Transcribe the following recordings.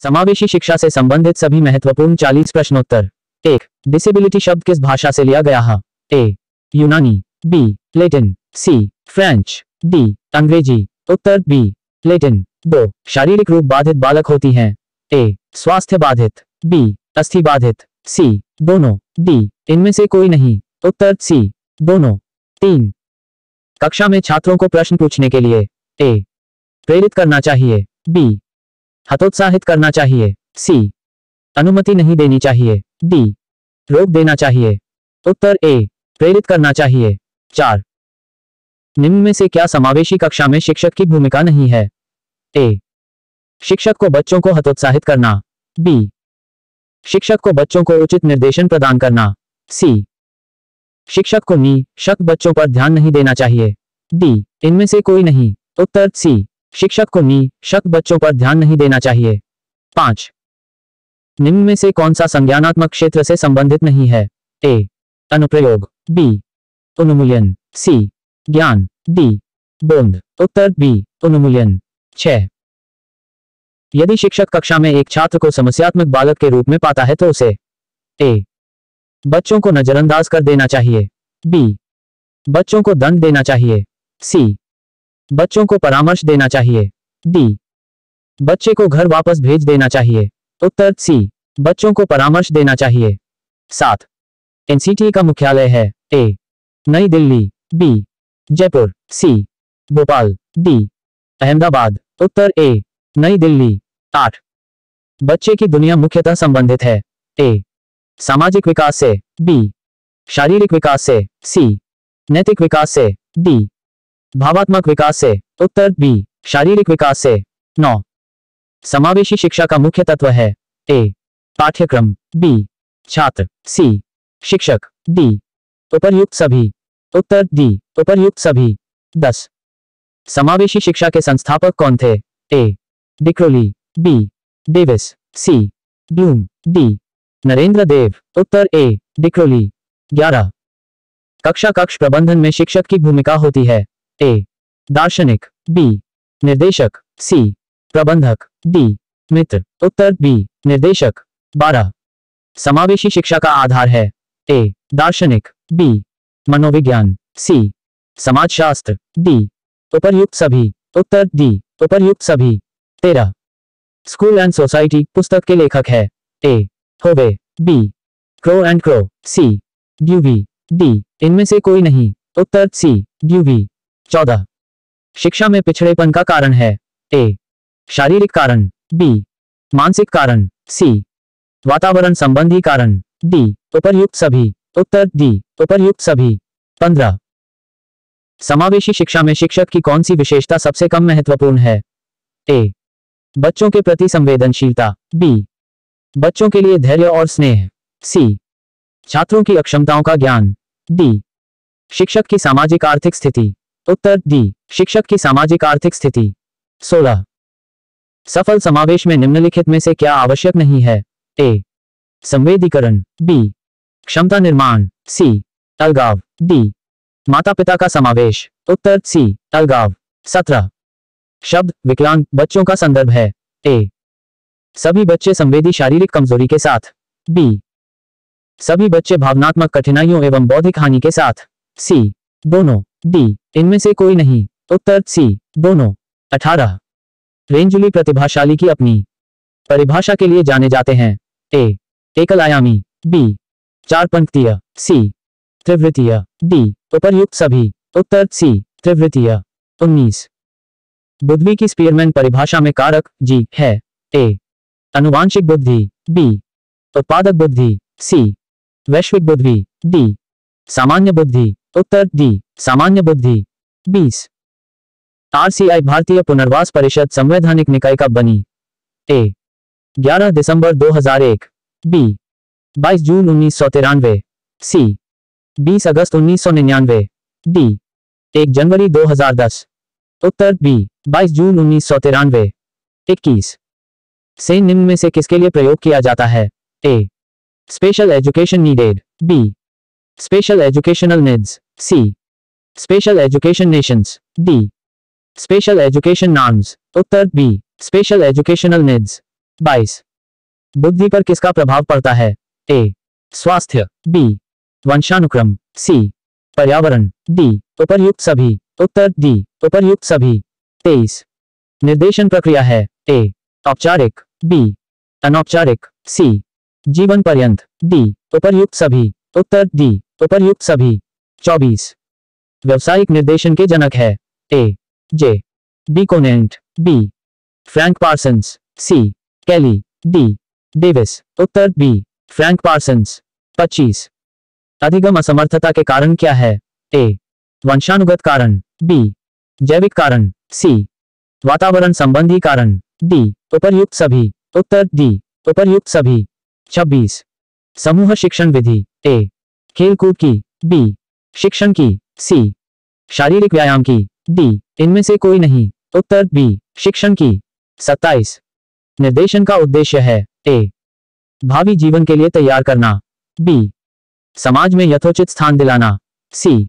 समावेशी शिक्षा से संबंधित सभी महत्वपूर्ण 40 प्रश्नोत्तर। 1. डिसेबिलिटी शब्द किस भाषा से लिया गया है? ए. यूनानी, B. Latin, C. French, D. अंग्रेजी। उत्तर बी. लैटिन। 2. शारीरिक रूप बाधित बालक होती हैं? ए. स्वास्थ्य बाधित, बी. अस्थि बाधित, सी. दोनों, डी. इनमें से कोई नहीं। उत्तर सी. दोनों। 3. कक्षा में छात्रों को प्रश्न पूछने के लिए ए. प्रेरित करना चाहिए, बी. हतोत्साहित करना चाहिए, सी. अनुमति नहीं देनी चाहिए, डी. रोक देना चाहिए। उत्तर ए. प्रेरित करना चाहिए। 4. निम्न में से क्या समावेशी कक्षा में शिक्षक की भूमिका नहीं है? ए. शिक्षक को बच्चों को हतोत्साहित करना, बी. शिक्षक को बच्चों को उचित निर्देशन प्रदान करना, सी. शिक्षक को शक बच्चों पर ध्यान नहीं देना चाहिए, डी. इनमें से कोई नहीं। उत्तर सी. शिक्षक को शक बच्चों पर ध्यान नहीं देना चाहिए। 5. निम्न में से कौन सा संज्ञानात्मक क्षेत्र से संबंधित नहीं है? ए. अनुप्रयोग, बी. उन्मूलन, सी. ज्ञान, डी. बोध। उत्तर बी. उन्मूलन। 6. यदि शिक्षक कक्षा में एक छात्र को समस्यात्मक बालक के रूप में पाता है तो उसे ए. बच्चों को नजरअंदाज कर देना चाहिए, बी. बच्चों को दंड देना चाहिए, सी. बच्चों को परामर्श देना चाहिए, डी. बच्चे को घर वापस भेज देना चाहिए। उत्तर सी. बच्चों को परामर्श देना चाहिए। 7. एनसीटीई का मुख्यालय है? ए. नई दिल्ली, बी. जयपुर, सी. भोपाल, डी. अहमदाबाद। उत्तर ए. नई दिल्ली। 8. बच्चे की दुनिया मुख्यतः संबंधित है? ए. सामाजिक विकास से, बी. शारीरिक विकास से, सी. नैतिक विकास से, डी. भावात्मक विकास से। उत्तर बी. शारीरिक विकास से। 9. समावेशी शिक्षा का मुख्य तत्व है? ए. पाठ्यक्रम, बी. छात्र, सी. शिक्षक, डी. उपर्युक्त सभी। उत्तर डी. उपर्युक्त सभी। 10. समावेशी शिक्षा के संस्थापक कौन थे? A. Decroly, B. Davis, C. Bloom, D. Narendra Dev. उत्तर ए. डिक्रोली। 11. कक्ष प्रबंधन में शिक्षक की भूमिका होती है? ए. दार्शनिक, बी. निर्देशक, सी. प्रबंधक, डी. मित्र। उत्तर बी. निर्देशक। 12. समावेशी शिक्षा का आधार है? ए. दार्शनिक, बी. मनोविज्ञान, सी. समाजशास्त्र, डी. उपर्युक्त सभी। उत्तर डी. उपर्युक्त सभी। 13. स्कूल एंड सोसाइटी पुस्तक के लेखक है? A. Howe, B. Crow and Crow, C. Dewey, D. इनमें से कोई नहीं। उत्तर सी. ड्यूवी। 14. शिक्षा में पिछड़ेपन का कारण है? ए. शारीरिक कारण, बी. मानसिक कारण, सी. वातावरण संबंधी कारण, डी. उपर्युक्त सभी। उत्तर डी. उपर्युक्त सभी। 15. समावेशी शिक्षा में शिक्षक की कौन सी विशेषता सबसे कम महत्वपूर्ण है? ए. बच्चों के प्रति संवेदनशीलता, बी. बच्चों के लिए धैर्य और स्नेह, सी. छात्रों की अक्षमताओं का ज्ञान, डी. शिक्षक की सामाजिक आर्थिक स्थिति। उत्तर डी. शिक्षक की सामाजिक आर्थिक स्थिति। 16. सफल समावेश में निम्नलिखित में से क्या आवश्यक नहीं है? ए. संवेदीकरण, बी. क्षमता निर्माण, सी. अलगाव, डी. माता पिता का समावेश। उत्तर सी. अलगाव। 17. शब्द विकलांग बच्चों का संदर्भ है? ए. सभी बच्चे संवेदी शारीरिक कमजोरी के साथ, बी. सभी बच्चे भावनात्मक कठिनाइयों एवं बौद्धिक हानि के साथ, सी. दोनों, डी. इनमें से कोई नहीं। उत्तर सी. दोनों। 18. रेंजुली प्रतिभाशाली की अपनी परिभाषा के लिए जाने जाते हैं? ए. एकल आयामी, बी. 4 पंक्तिय, सी. त्रिवृत्तीय, डी. उपर्युक्त सभी। उत्तर सी. त्रिवृत्तीय। 19. बुद्धि की स्पीयरमैन परिभाषा में कारक जी है? ए. अनुवांशिक बुद्धि, बी. उत्पादक बुद्धि, सी. वैश्विक बुद्धि, डी. सामान्य बुद्धि। उत्तर डी. सामान्य बुद्धि। 20. आरसीआई भारतीय पुनर्वास परिषद संवैधानिक निकाय कब बनी? ए. 11 दिसंबर 2001, बी. 22 जून 1993, सी. 20 अगस्त 1999, डी. 1 जनवरी 2010। उत्तर बी. 22 जून 1993। 21. से निम्न में से किसके लिए प्रयोग किया जाता है? A. Special education needed, B. Special educational needs, C. Special education nations, D. Special education norms. उत्तर बी. Special educational needs. 22। बुद्धि पर किसका प्रभाव पड़ता है? ए, स्वास्थ्य, बी, वंशानुक्रम, सी, पर्यावरण, डी, उपर्युक्त सभी। उत्तर डी, उपर्युक्त सभी। 23। निर्देशन प्रक्रिया है? ए, औपचारिक, बी, अनौपचारिक, सी, जीवन पर्यंत, डी, उपर्युक्त सभी। उत्तर डी, उपर्युक्त सभी। 24। व्यवसायिक निर्देशन के जनक है? ए, जे, बी कोनेंट, बी, फ्रैंक पार्सन्स, सी, कैली, डी, डेविस। उत्तर बी, फ्रैंक पार्सन्स। 25। अधिगम असमर्थता के कारण क्या है? ए, वंशानुगत कारण, बी, जैविक कारण, सी, वातावरण संबंधी कारण, डी, उपर्युक्त सभी। उत्तर डी, उपर्युक्त सभी। 26। समूह शिक्षण विधि? ए, खेलकूद की, बी, शिक्षण की, सी, शारीरिक व्यायाम की, डी, इनमें से कोई नहीं। उत्तर बी, शिक्षण की। 27। निर्देशन का उद्देश्य है? ए, भावी जीवन के लिए तैयार करना, बी, समाज में यथोचित स्थान दिलाना, सी,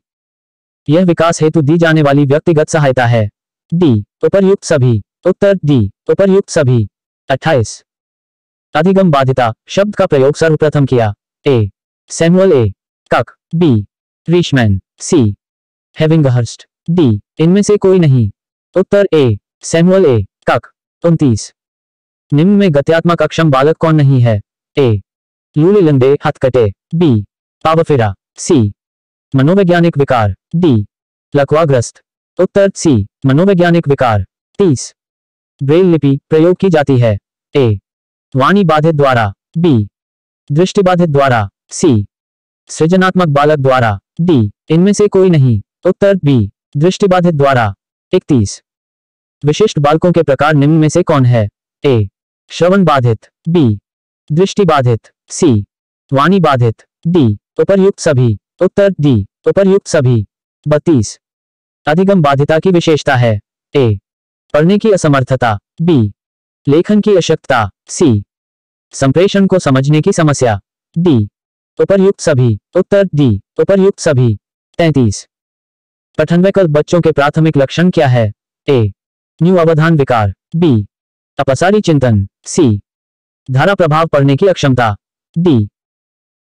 यह विकास हेतु दी जाने वाली व्यक्तिगत सहायता है, डी, उपर्युक्त सभी। उत्तर डी, उपर्युक्त सभी। 28। अधिगम बाधिता शब्द का प्रयोग सर्वप्रथम किया? ए, सैमुअल ए, कक, बी, रीशमैन, सी, हेविंगहर्स्ट, डी, इनमें से कोई नहीं। उत्तर ए, सैमुअल ए, कक। 29। निम्न में गत्यात्मक अक्षम बालक कौन नहीं है? ए, लूली लंबे हथकटे, बी, पावफिरा, सी, मनोवैज्ञानिक विकार, डी, लकवाग्रस्त। उत्तर सी, मनोवैज्ञानिक विकार। 30। ब्रेल लिपि प्रयोग की जाती है? ए, वाणी बाधित द्वारा, बी, दृष्टिबाधित द्वारा, सी, सृजनात्मक बालक द्वारा, डी, इनमें से कोई नहीं। उत्तर बी, दृष्टिबाधित द्वारा। 31। विशिष्ट बालकों के प्रकार निम्न में से कौन है? ए, श्रवण बाधित, बी, दृष्टि बाधित, सी, वाणी बाधित, डी, उपर्युक्त सभी। उत्तर डी, उपर्युक्त सभी। 32। अधिगम बाधिता की विशेषता है? ए, पढ़ने की असमर्थता, बी, लेखन की अशक्तता, सी, संप्रेषण को समझने की समस्या, डी, उपर्युक्त सभी। उत्तर डी, उपर्युक्त सभी। 33। पठनवैकल्प बच्चों के प्राथमिक लक्षण क्या है? ए, न्यू अवधान विकार, बी, अपसारी चिंतन, सी, धारा प्रभाव पढ़ने की अक्षमता, डी,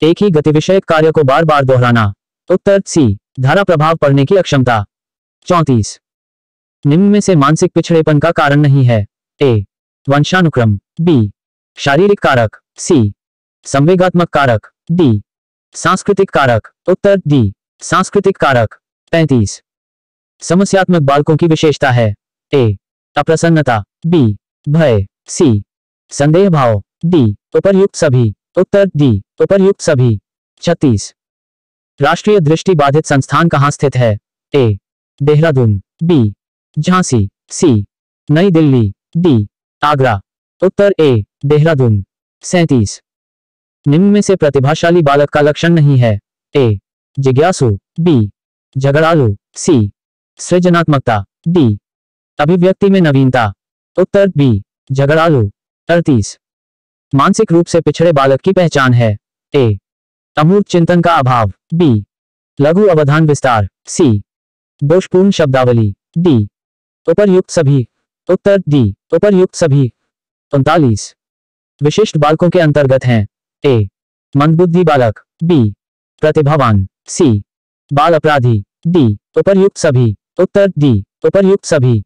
एक ही गतिविषयक कार्य को बार बार दोहराना। उत्तर सी, धारा प्रभाव पढ़ने की अक्षमता। 34। निम्न में से मानसिक पिछड़ेपन का कारण नहीं है? ए, वंशानुक्रम, बी, शारीरिक कारक, सी, संवेगात्मक कारक, डी, सांस्कृतिक कारक। उत्तर डी, सांस्कृतिक कारक। 35। समस्यात्मक बालकों की विशेषता है? ए, अप्रसन्नता, बी, भय, सी, संदेह भाव, डी, उपर्युक्त सभी। उत्तर डी, उपर्युक्त सभी। 36। राष्ट्रीय दृष्टि बाधित संस्थान कहाँ स्थित है? ए, देहरादून, बी, झांसी, सी, नई दिल्ली, डी, आगरा। उत्तर ए, देहरादून। 37। निम्न में से प्रतिभाशाली बालक का लक्षण नहीं है? ए, जिज्ञासु, बी, झगड़ालू, सी, सृजनात्मकता, डी, अभिव्यक्ति में नवीनता। उत्तर बी, झगड़ालू। 38। मानसिक रूप से पिछड़े बालक की पहचान है? ए, अमूर्त चिंतन का अभाव, बी, लघु अवधान विस्तार, सी, दोषपूर्ण शब्दावली, डी, उपर्युक्त सभी। उत्तर डी, उपर्युक्त सभी। 39। विशिष्ट बालकों के अंतर्गत हैं? ए, मंदबुद्धि बालक, बी, प्रतिभावान, सी, बाल अपराधी, डी, उपर्युक्त सभी। उत्तर डी, उपर्युक्त सभी।